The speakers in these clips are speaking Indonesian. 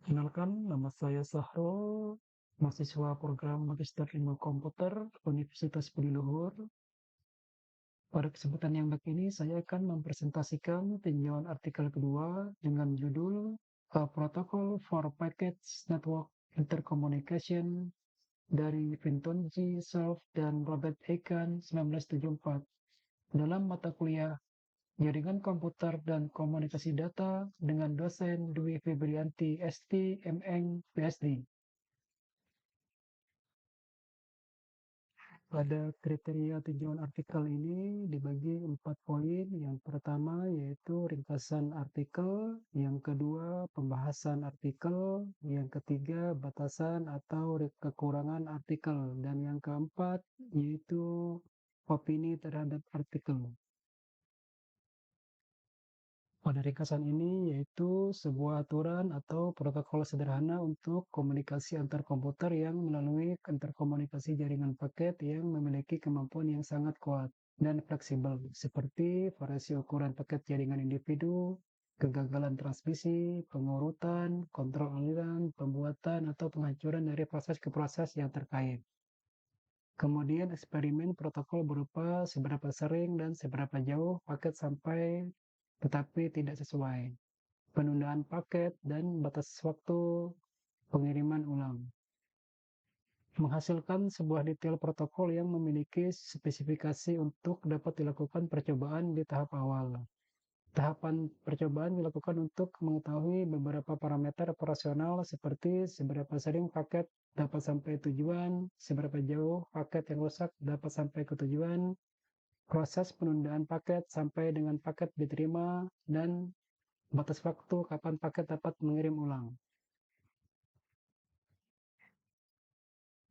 Kenalkan, nama saya Sahrul, mahasiswa program Magister Ilmu Komputer Universitas Budi Luhur. Pada kesempatan yang baik ini, saya akan mempresentasikan tinjauan artikel kedua dengan judul Protocol for Packets Network Intercommunication dari Vintonji, Self, dan Robert Aiken 1974 dalam mata kuliah Jaringan Komputer dan Komunikasi Data dengan dosen Dwi Febrianti ST, MN, PhD. Pada kriteria tinjauan artikel ini dibagi 4 poin. Yang pertama yaitu ringkasan artikel, yang kedua pembahasan artikel, yang ketiga batasan atau kekurangan artikel, dan yang keempat yaitu opini terhadap artikel. Pada ringkasan ini yaitu sebuah aturan atau protokol sederhana untuk komunikasi antar komputer yang melalui interkomunikasi jaringan paket yang memiliki kemampuan yang sangat kuat dan fleksibel, seperti variasi ukuran paket jaringan individu, kegagalan transmisi, pengurutan, kontrol aliran, pembuatan, atau penghancuran dari proses ke proses yang terkait. Kemudian eksperimen protokol berupa seberapa sering dan seberapa jauh paket sampai tetapi tidak sesuai, penundaan paket, dan batas waktu pengiriman ulang. Menghasilkan sebuah detail protokol yang memiliki spesifikasi untuk dapat dilakukan percobaan di tahap awal. Tahapan percobaan dilakukan untuk mengetahui beberapa parameter operasional seperti seberapa sering paket dapat sampai tujuan, seberapa jauh paket yang rusak dapat sampai ke tujuan, proses penundaan paket sampai dengan paket diterima, dan batas waktu kapan paket dapat mengirim ulang.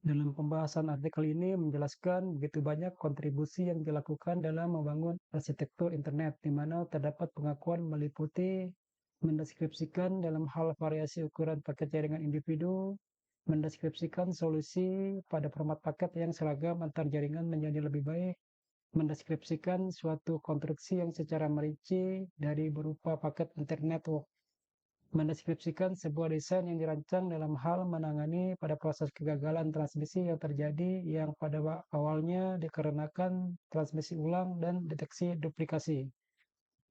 Dalam pembahasan artikel ini menjelaskan begitu banyak kontribusi yang dilakukan dalam membangun arsitektur internet, di mana terdapat pengakuan meliputi mendeskripsikan dalam hal variasi ukuran paket jaringan individu, mendeskripsikan solusi pada format paket yang seragam antar jaringan menjadi lebih baik, mendeskripsikan suatu konstruksi yang secara merinci dari berupa paket internet mendeskripsikan sebuah desain yang dirancang dalam hal menangani pada proses kegagalan transmisi yang terjadi yang pada awalnya dikarenakan transmisi ulang dan deteksi duplikasi.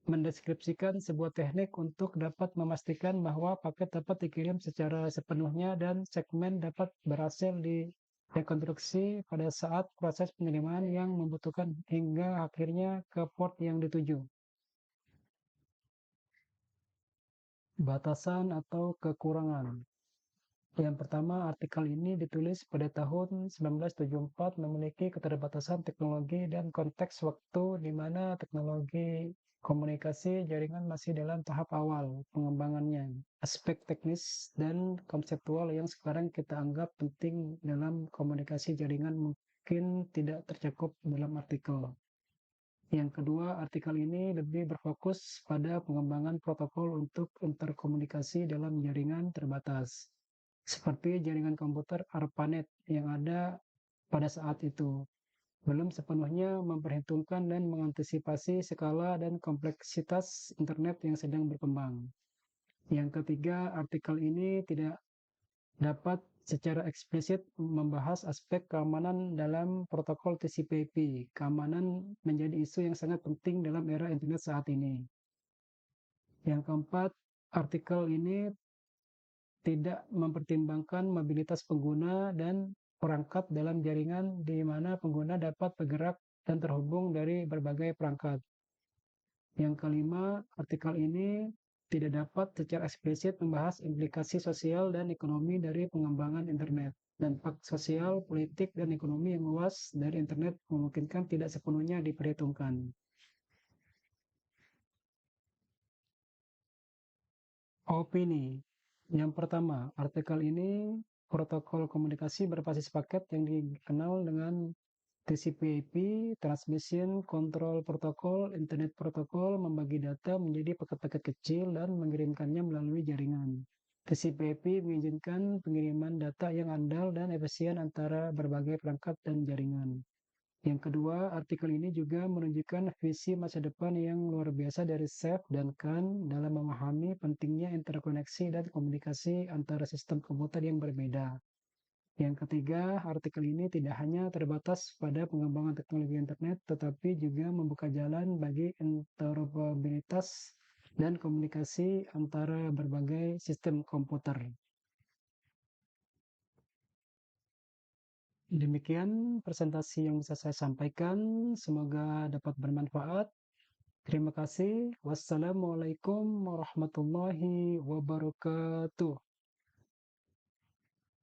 Mendeskripsikan sebuah teknik untuk dapat memastikan bahwa paket dapat dikirim secara sepenuhnya dan segmen dapat berhasil direkonstruksi pada saat proses pengiriman yang membutuhkan hingga akhirnya ke port yang dituju. Batasan atau kekurangan. Yang pertama, artikel ini ditulis pada tahun 1974 memiliki keterbatasan teknologi dan konteks waktu di mana teknologi komunikasi jaringan masih dalam tahap awal pengembangannya. Aspek teknis dan konseptual yang sekarang kita anggap penting dalam komunikasi jaringan mungkin tidak tercakup dalam artikel. Yang kedua, artikel ini lebih berfokus pada pengembangan protokol untuk interkomunikasi dalam jaringan terbatas, seperti jaringan komputer ARPANET yang ada pada saat itu, belum sepenuhnya memperhitungkan dan mengantisipasi skala dan kompleksitas internet yang sedang berkembang. Yang ketiga, artikel ini tidak dapat secara eksplisit membahas aspek keamanan dalam protokol TCP/IP. Keamanan menjadi isu yang sangat penting dalam era internet saat ini. Yang keempat, artikel ini tidak mempertimbangkan mobilitas pengguna dan perangkat dalam jaringan di mana pengguna dapat bergerak dan terhubung dari berbagai perangkat. Yang kelima, artikel ini tidak dapat secara eksplisit membahas implikasi sosial dan ekonomi dari pengembangan internet. Dampak sosial, politik, dan ekonomi yang luas dari internet memungkinkan tidak sepenuhnya diperhitungkan. Opini. Yang pertama, artikel ini protokol komunikasi berbasis paket yang dikenal dengan TCP/IP, Transmission Control Protocol, Internet Protocol, membagi data menjadi paket-paket kecil dan mengirimkannya melalui jaringan. TCP/IP mengizinkan pengiriman data yang andal dan efisien antara berbagai perangkat dan jaringan. Yang kedua, artikel ini juga menunjukkan visi masa depan yang luar biasa dari Seth dan Kahn dalam memahami pentingnya interkoneksi dan komunikasi antara sistem komputer yang berbeda. Yang ketiga, artikel ini tidak hanya terbatas pada pengembangan teknologi internet, tetapi juga membuka jalan bagi interoperabilitas dan komunikasi antara berbagai sistem komputer. Demikian presentasi yang bisa saya sampaikan. Semoga dapat bermanfaat. Terima kasih. Wassalamualaikum warahmatullahi wabarakatuh.